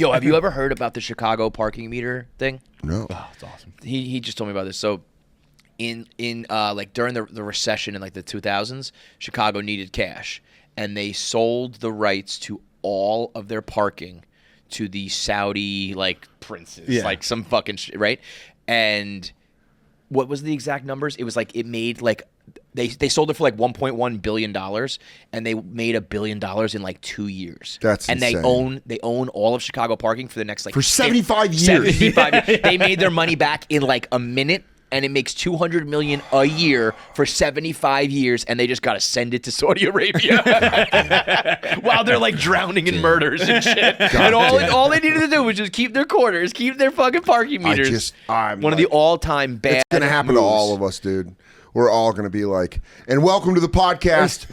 Yo, have you ever heard about the Chicago parking meter thing? No. Oh, it's awesome. He just told me about this. So in like during the recession in like the 2000s, Chicago needed cash, and they sold the rights to all of their parking to the Saudi like princes, like some fucking shit, right? And what was the exact numbers? It was like it made like they sold it for like $1.1 billion, and they made $1 billion in like 2 years. That's and insane. they own all of Chicago parking for the next like for 75 years. 75 years. They made their money back in like a minute. And it makes $200 million a year for 75 years, and they just got to send it to Saudi Arabia while they're like drowning in murders and shit. And all they needed to do was just keep their quarters, keep their fucking parking meters. One of the all-time bad. It's gonna happen to all of us, dude. We're all gonna be like, and welcome to the podcast.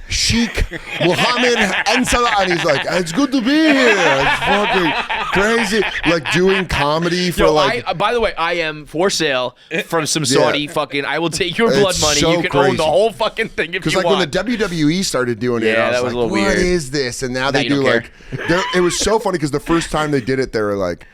Sheikh Mohammed and Salah, and he's like, it's good to be here. It's fucking crazy. Like doing comedy for by the way, I am for sale from some Saudi fucking. I will take your blood money. So you can own the whole fucking thing if you Because like want. when the WWE started doing it, I was like, a little what weird. is this? And now they do you don't like, it was so funny because the first time they did it, they were like,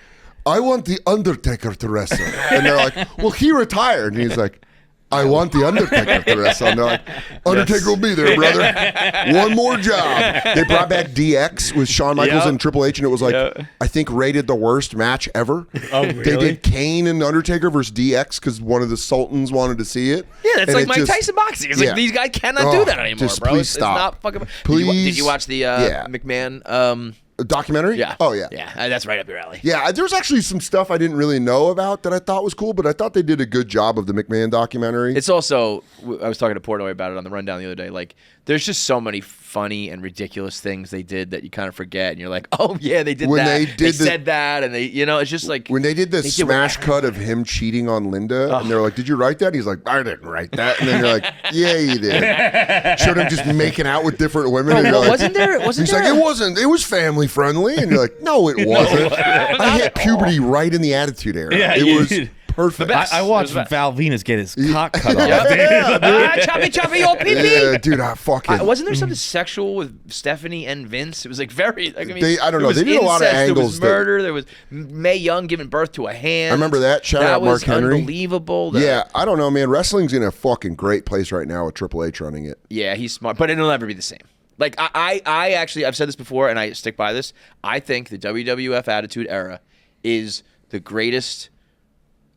I want the Undertaker to wrestle. And they're like, well, he retired. And he's like, I want the Undertaker to wrestle. And they're like, Undertaker will be there, brother. One more job. They brought back DX with Shawn Michaels and Triple H, and it was like, I think rated the worst match ever. Oh, really? They did Kane and Undertaker versus DX because one of the Sultans wanted to see it. Yeah, that's And like it Mike just- Tyson boxing. It's like these guys cannot do that anymore, just bro. please It's stop. not fucking. Please. Did you watch the McMahon? A documentary? Yeah. Oh, yeah. Yeah, that's right up your alley. Yeah, there's actually some stuff I didn't really know about that I thought was cool, but I thought they did a good job of the McMahon documentary. It's also, I was talking to Portnoy about it on the rundown the other day. Like, there's just so many funny and ridiculous things they did that you kind of forget, and you're like, oh yeah, they did When that. they said that, and it's just like when they did the smash cut of him cheating on Linda, and they're like, "Did you write that?" He's like, "I didn't write that." And then you're like, "Yeah, you did." Showed him just making out with different women. Bro, and you're like, wasn't there? He's like, "It wasn't. It was family friendly." And you're like, "No, it wasn't." I hit puberty right in the Attitude Era. Yeah, it you was did. perfect. I watched Val Venus get his cock cut off. Choppy, choppy, old pee pee. Yeah, dude, I fucking. Wasn't there something sexual with Stephanie and Vince? It was like very. Like, I mean, I don't know. there was They did a lot of incest, angles. There was murder. There was Mae Young giving birth to a hand. I remember that. Shout out Mark Henry. That was unbelievable. Yeah, I don't know, man. Wrestling's in a fucking great place right now with Triple H running it. Yeah, he's smart, but it'll never be the same. Like I actually, I've said this before, and I stick by this. I think the WWF Attitude Era is the greatest.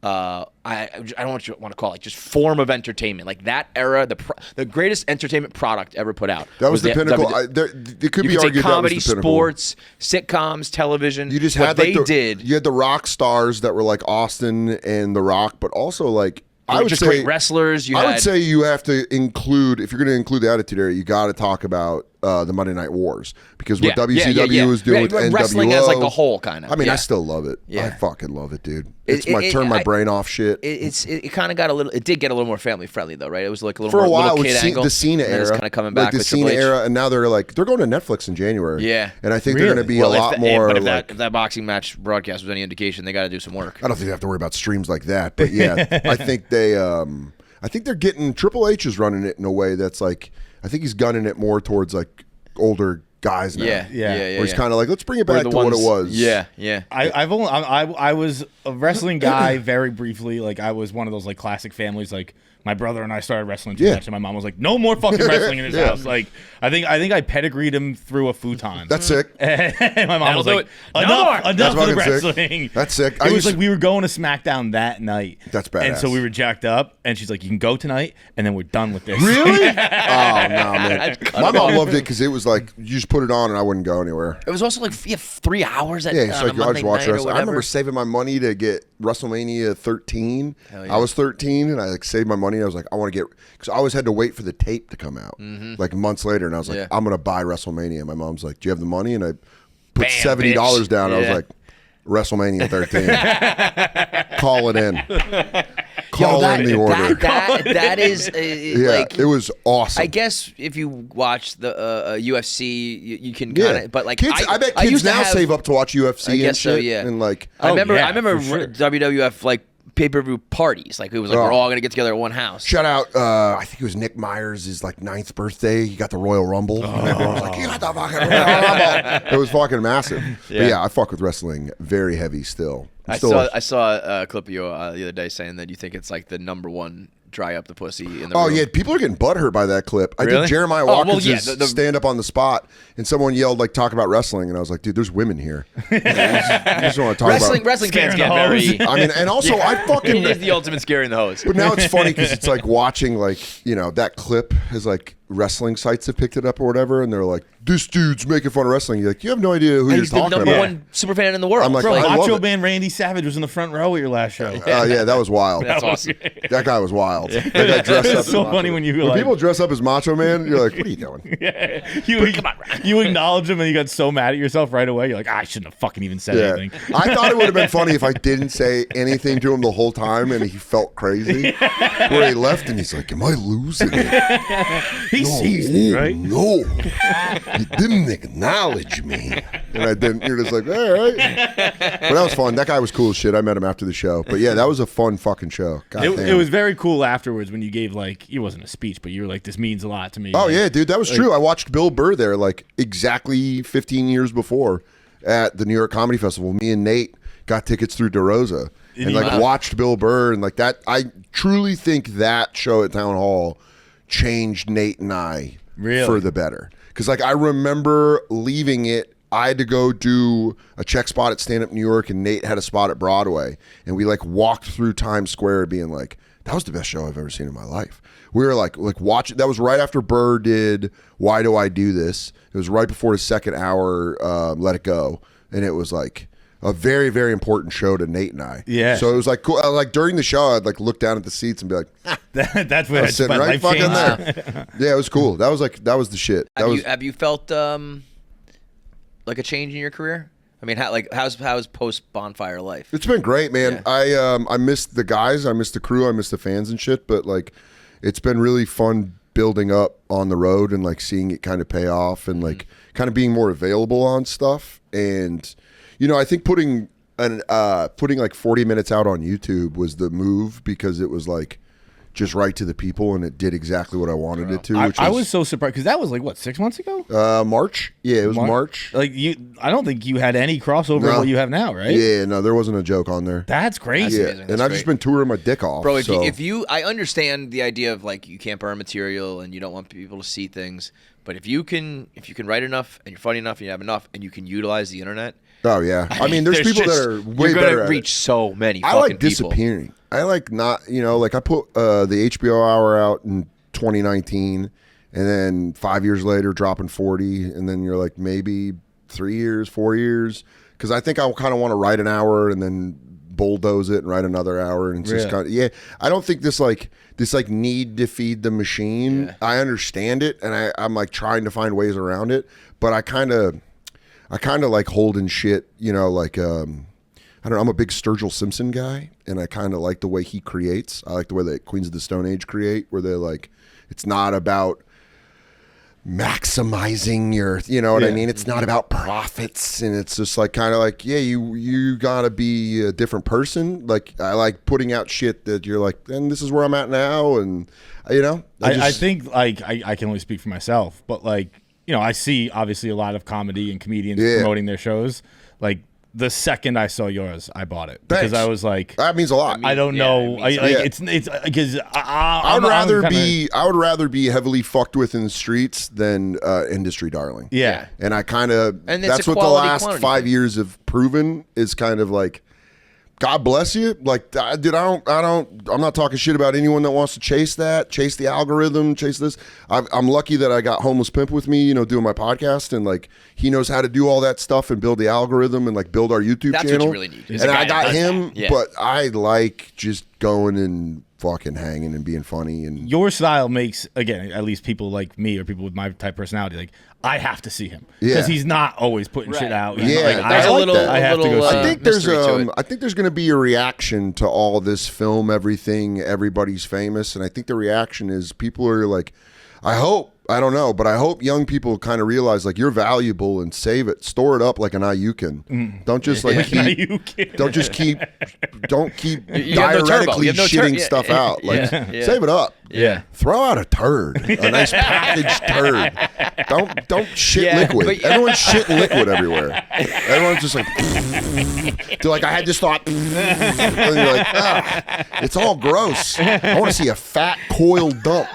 I don't know what you want to call it, just form of entertainment. Like that era, the greatest entertainment product ever put out. That was the pinnacle. It could be argued comedy, that was the pinnacle. sports, sitcoms, television. You just what had they like did. You had the rock stars that were like Austin and The Rock, but also like I would just say great wrestlers. I would say you have to include, if you're going to include the Attitude Era, you got to talk about the Monday Night Wars, because what WCW was doing with NWO, wrestling as like a whole kind of. I mean, I still love it. Yeah. I fucking love it, dude. It's turn my brain off shit. It kind of got a little. It did get a little more family friendly though, right? It was like a little for more a while little with kid angle. The Cena era, it's kind of coming back like the with Cena Triple H. era, and now they're going to Netflix in January. Yeah, and I think they're going to be a lot more. But if like, if that boxing match broadcast was any indication, they got to do some work. I don't think they have to worry about streams like that, but yeah, I think they're getting, Triple H is running it in a way that's like, I think he's gunning it more towards like older guys now. Yeah. Where he's kind of like, let's bring it back to what it was. Yeah. I was a wrestling guy very briefly. Like I was one of those like classic families. Like my brother and I started wrestling too much, and my mom was like, "No more fucking wrestling in his house." Like I think I pedigreed him through a futon. That's sick. And my mom was like, "Enough of the wrestling." That's sick. It was like we were going to SmackDown that night. That's badass. And so we were jacked up, and she's like, "You can go tonight, and then we're done with this." Really? Oh no, man. My mom loved it because it was like you just put it on and I wouldn't go anywhere. It was also like 3 hours at it's like on a Monday watch night or wrestling. whatever. I remember saving my money to get WrestleMania 13. I was 13 and I like saved my money. I was like, I want to get, because I always had to wait for the tape to come out like months later, and I was like, I'm gonna buy WrestleMania. My mom's like, do you have the money? And I put $70 down. I was like, WrestleMania 13. Call it in. Call in the order. That is like, it was awesome. I guess if you watch the UFC, you can kind of, but like kids, I bet kids now save up to watch UFC. I guess and shit, so. Yeah, and like I remember for sure. WWF like pay-per-view parties. Like it was like we're all gonna get together at one house. Shout out, I think it was Nick Myers' like 9th birthday. He got the Royal Rumble. And everyone was like, "You got the fucking Royal Rumble." It was fucking massive. But yeah, I fuck with wrestling very heavy still. I saw a clip of you the other day saying that you think it's like the #1 dry up the pussy in the room. Yeah, people are getting butthurt by that clip. I did Jeremiah Watkins' stand up on the spot, and someone yelled like talk about wrestling, and I was like, dude, there's women here. I just want to talk about wrestling fans get very. I mean, and also I fucking it is the ultimate scaring the hose. But now it's funny because it's like watching like that clip is like wrestling sites have picked it up or whatever, and they're like, this dude's making fun of wrestling. You're like, you have no idea who you're talking about. He's the #1 super fan in the world. I'm like, bro, I love Macho it. Man Randy Savage was in the front row at your last show. Yeah, that was wild. That's awesome. That guy was wild. That guy dressed up It's as so Macho funny Man. when you When people dress up as Macho Man, you're like, what are you doing? You acknowledge him and you got so mad at yourself right away. You're like, I shouldn't have fucking even said anything. I thought it would have been funny if I didn't say anything to him the whole time and he felt crazy. Where he left and he's like, am I losing it? He sees it, right? No. You didn't acknowledge me. And I didn't. You're just like, all right. But that was fun. That guy was cool as shit. I met him after the show. But yeah, that was a fun fucking show. It was very cool afterwards when you gave like, it wasn't a speech, but you were like, this means a lot to me. Oh like, yeah, dude, that was true. I watched Bill Burr there like exactly 15 years before at the New York Comedy Festival. Me and Nate got tickets through DeRosa and like watched Bill Burr and like that. I truly think that show at Town Hall changed Nate and I for the better. Because like I remember leaving it. I had to go do a check spot at Stand Up New York, and Nate had a spot at Broadway, and we like walked through Times Square, being like, "That was the best show I've ever seen in my life." We were like watching. That was right after Burr did "Why Do I Do This." It was right before his second hour, "Let It Go," and it was like a very, very important show to Nate and I. Yeah. So it was like cool. Like during the show, I'd like look down at the seats and be like, "That's where I was sitting right fucking there." Yeah, it was cool. That was the shit. Have you felt like a change in your career? I mean, how's post Bonfire life? It's been great, man. Yeah. I missed the guys, I missed the crew, I missed the fans and shit. But like, it's been really fun building up on the road and like seeing it kind of pay off and like kind of being more available on stuff. And I think putting like 40 minutes out on YouTube was the move because it was like just right to the people, and it did exactly what I wanted it to. I was so surprised because that was like what, 6 months ago? March. Yeah, it was March. Like I don't think you had any crossover of what you have now, right? Yeah, no, there wasn't a joke on there. That's crazy. Yeah, and I've just been touring my dick off, bro. I understand the idea of like you can't burn material and you don't want people to see things, but if you can write enough and you're funny enough and you have enough and you can utilize the internet. Oh yeah, I mean, there's people that are way better. You're gonna reach so many. I like disappearing. People. I like not, like I put the HBO Hour out in 2019, and then 5 years later dropping 40, and then you're like maybe 3 years, 4 years, because I think I kind of want to write an hour and then bulldoze it and write another hour, and it's just kind of I don't think this need to feed the machine. Yeah. I understand it, and I'm like trying to find ways around it, but I kind of like holding shit, like I don't know, I'm a big Sturgill Simpson guy, and I kind of like the way he creates. I like the way that Queens of the Stone Age create, where they're like, it's not about maximizing your, you know what I mean? It's not about profits, and it's just like kind of like, you gotta be a different person. Like I like putting out shit that you're like, and this is where I'm at now, and I think like I can only speak for myself, but like I see obviously a lot of comedy and comedians promoting their shows. Like the second I saw yours, I bought it because I was like, that means a lot. I don't know. It's because I would rather be heavily fucked with in the streets than industry darling. Yeah, and I kind of that's what the last 5 years have proven is kind of like. God bless you. Like, dude, I'm not talking shit about anyone that wants to chase the algorithm, chase this. I'm lucky that I got Homeless Pimp with me, doing my podcast, and like he knows how to do all that stuff and build the algorithm and like build our YouTube channel. That's what you really need. And I got him, but I like just going and fucking hanging and being funny. And your style makes, again, at least people like me or people with my type personality, like I have to see him because he's not always putting shit out. Yeah, I have to go see. I think there's going to be a reaction to all this film, everything, everybody's famous, and I think the reaction is people are like, I hope I don't know, but I hope young people kind of realize like you're valuable and save it, store it up like an Ayukin. Don't just like don't keep diuretically shitting stuff out. Like save it up. Yeah. Throw out a turd, a nice packaged turd. Don't shit liquid. Everyone's shitting liquid everywhere. Everyone's just like, they're like, I had this thought, and you're like, it's all gross. I want to see a fat coiled dump.